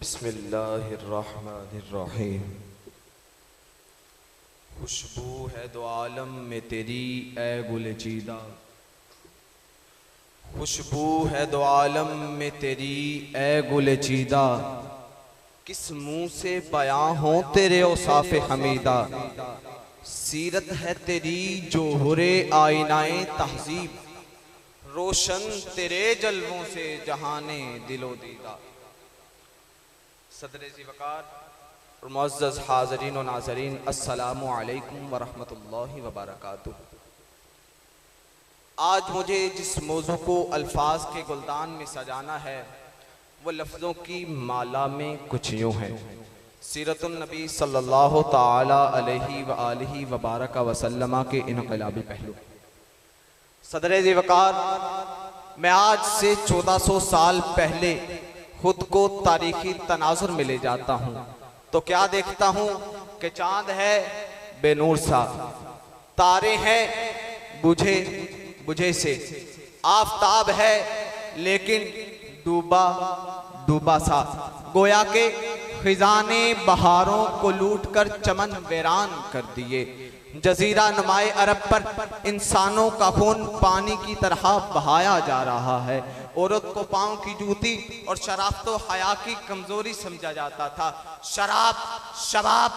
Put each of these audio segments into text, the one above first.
बिस्मिल्लाहिर्रहमानिर्रहीम। खुशबू है दो आलम में तेरी ए गुल चीदा, खुशबू है दो आलम में तेरी ए गुल चीदा, किस मुंह से बयां हो तेरे औसाफ़े हमीदा। सीरत है तेरी जोहरे आईनाए तहजीब, रोशन तेरे जलवों से जहाने दिलो दीदा। सदर ज़िवकार और मुअज़्ज़ज़ हाज़रीन व नाज़रीन, अस्सलामु अलैकुम व रहमतुल्लाहि व बरकातुहू। आज मुझे जिस मौजू को अल्फाज के गुलदान में सजाना है वो लफ्ज़ों की माला में कुछ यूँ है। सीरतुन नबी सल्लल्लाहु ताला अलैहि व आलिहि व बारक वसल्लम के इनक़लाबी पहलू। सदर ज़िवकार, मैं आज से 1400 साल पहले खुद को तारीखी तनाजुर में ले जाता हूँ तो क्या देखता हूँ कि चाँद है बेनूर सा, तारे हैं बुझे बुझे से, आफताब है लेकिन डूबा डूबा सा, गोया के खिजाने बहारों को लूट कर चमन वीरान कर दिए। जजीरा नुमाए अरब पर इंसानों का खून पानी की तरह बहाया जा रहा है। औरत को पाँव की जूती और शराब तो हया की कमजोरी समझा जाता था। शराब, शबाब,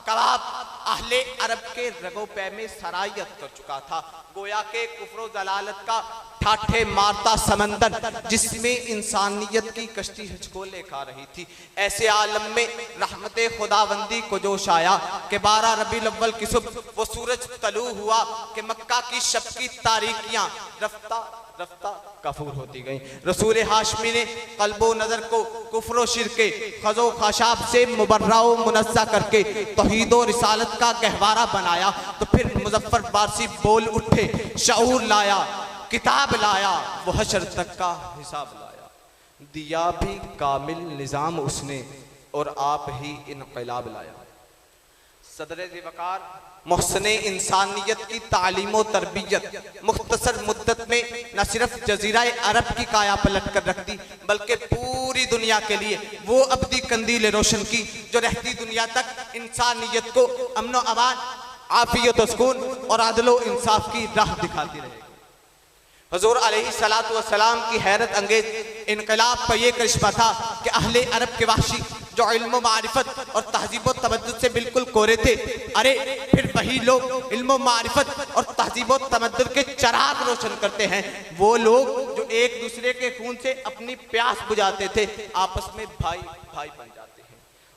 कबाब अहले अरब के रगो पै में सरायत कर चुका था। गोया के कुफ्र जलालत का ठाठे मारता समंदर जिसमें इंसानियत की कश्ती हिचकोले खा रही थी। ऐसे आलम में रहमते खुदाबंदी को जोश आया कि 12 रबीउल अव्वल की सुबह वो सूरज तलू हुआ कि मक्का की शब की तारीकियां रफ्ता रफ्ता कफूर होती गई। रसूल हाशमी ने कल्बो नजर को कुफ्र शिरके खजो खाशाब से मुबर्राओ मुनज़्ज़ा करके तौहीदो रिसालत का गहवारा बनाया। तो फिर मुज़फ्फर बारसी बोल उठे, शऊर लाया, किताब लाया, वो हशर तक का हिसाब लाया। दिया भी कामिल निज़ाम उसने और आप ही इनक़लाब लाया। सदर ज़िवकार, मोहसने इंसानियत की तालीम व तरबियत मुख्तसर मुद्दत में न सिर्फ जजीरा अरब की काया पलट कर रख दी बल्कि पूरी दुनिया के लिए वो अब्दी कंदील रोशन की जो रहती दुनिया तक इंसानियत को अमन व अमान, आफियत व सुकून और आदलो इंसाफ की राह दिखाती रहे। हुज़ूर अलैहिस्सलातु वस्सलाम की हैरत अंगेज इनकलाब पर यह करिश्मा था कि अहले अरब के वाशी जो इल्म मारिफत और तहजीब व तमद्दुद से बिल्कुल कोरे थे, अरे फिर वही लोग इल्म मारिफत और तहजीब व तमद्दुद के चराग रोशन करते हैं। वो लोग जो एक दूसरे के खून से अपनी प्यास बुझाते थे आपस में भाई भाई बन जाते हैं।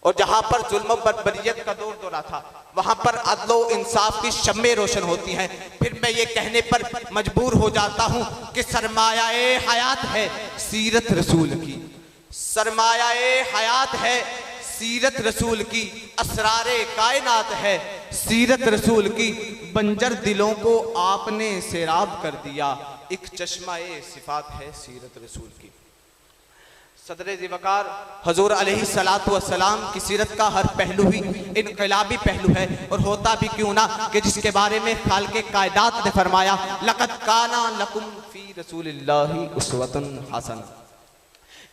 और जहाँ पर जुल्म बर्बरियत का दौर दौरा था वहाँ पर अदलो इंसाफ की शम्में रोशन होती हैं। फिर मैं ये कहने पर मजबूर हो जाता हूँ कि सरमाया-ए हयात है सीरत रसूल की, सरमाया-ए हयात है सीरत रसूल की, असरारे कायनात है सीरत रसूल की। बंजर दिलों को आपने सैराब कर दिया, एक चश्मा-ए सिफात है सीरत रसूल की। सदर ज़िवकार, हुज़ूर अलैहिस्सलातु वस्सलाम की सीरत का हर पहलू ही इनकलाबी पहलू है। और होता भी क्यों ना कि जिसके बारे में खालिक़े कायनात ने फरमाया, लक़द काना लकुम फ़ी रसूलिल्लाहि उस्वतुन हसना।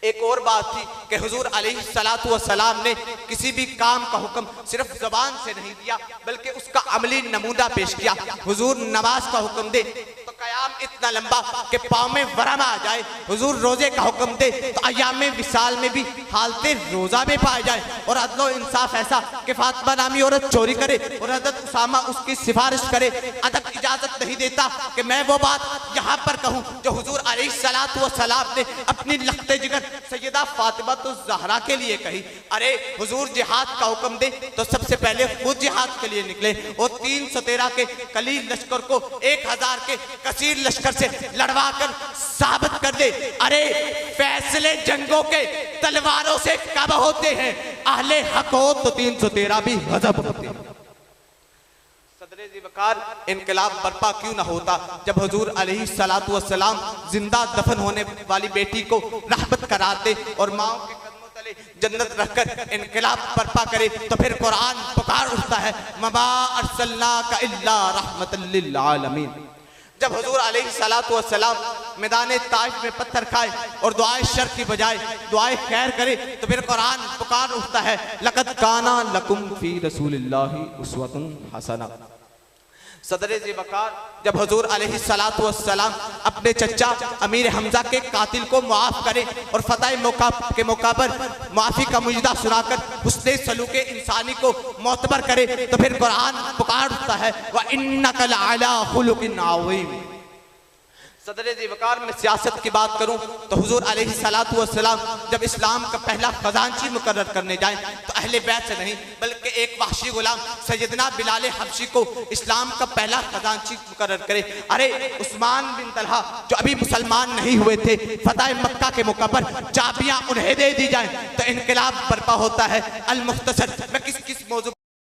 एक और बात थी कि हुज़ूर अलैहिस्सलातु वस्सलाम ने किसी भी काम का हुक्म सिर्फ ज़बान से नहीं दिया बल्कि उसका अमली नमूना पेश किया। हुज़ूर नमाज का हुक्म दे तो कयाम इतना लंबा कि पाँव में वरम आ जाए। हुज़ूर रोजे का हुक्म दे तो अय्याम विसाल में भी हालते रोजा में पाया जाए। और अदलो इंसाफ ऐसा कि फातिमा नामी औरत चोरी करे और हज़रत उसामा उसकी सिफारिश करे। अदब इजाजत नहीं देता कि मैं वो बात यहाँ पर कहूँ जो हुज़ूर अलैहिस्सलातु वस्सलाम ने अपनी लख्ते जिगर सैयदा फातिमा तो ज़हरा के लिए कही। अरे हुजूर जिहाद का हुक्म दे तो सबसे पहले खुद जिहाद के लिए निकले और 313 के कलील लश्कर को 1000 के कसीर लश्कर से लड़वा कर साबित कर दे। अरे फैसले जंगों के तलवारों से कब होते हैं, अहले हक हो तो 313 भी गजब होते हैं। सदर ज़िवकार, इनकलाब बर्पा क्यों ना होता जब हुज़ूर अलैहिस्सलातु वस्सलाम जिंदा दफन होने वाली बेटी को रहमत कराते और माओ के कदमों तले जन्नत रखकर इनकलाब बर्पा करे। तो फिर कुरान पुकार उठता है, ममा अर्सलनाका इल्ला रहमतल लिल आलमीन। जब हुजूर अलैहिस्सलातु वस्सलाम मैदान ताइफ में पत्थर खाए और दुआए शर की बजाय दुआए खैर करे, तो फिर कुरान पुकार उठता है, लक़द काना लकुम फी रसूलिल्लाहि उस्वतुन हसना। सदर ज़ी वक़ार जब हुज़ूर अलैहिस्सलातु वस्सलाम अपने चचा अमीर हमजा के कातिल को मुआफ़ करें और फतह मौका के मौका पर माफ़ी का मुजदा सुनाकर हुस्ने सलूके इंसानी को मोतबर करे, तो फिर कुरान पुकार उठता है, व इन्नका लअला खुलुकिन अज़ीम। सदर ज़ी वक़ार में सियासत की बात करूं तो हुज़ूर अलैहिस्सलातु वस्सलाम जब इस्लाम का पहला खजांची मुकर्रर करने जाएं तो अहले बैत से नहीं बल्कि एक वहशी गुलाम सैयदना बिलाल हबशी को इस्लाम का पहला खजांची मुकर्रर करे। अरे उस्मान बिन तलहा जो अभी मुसलमान नहीं हुए थे, फतह मक्का के मौका पर चाबियां उन्हें दे दी जाएं तो इनकलाब बर्पा होता है। अल मुख्तसर में किस मौजू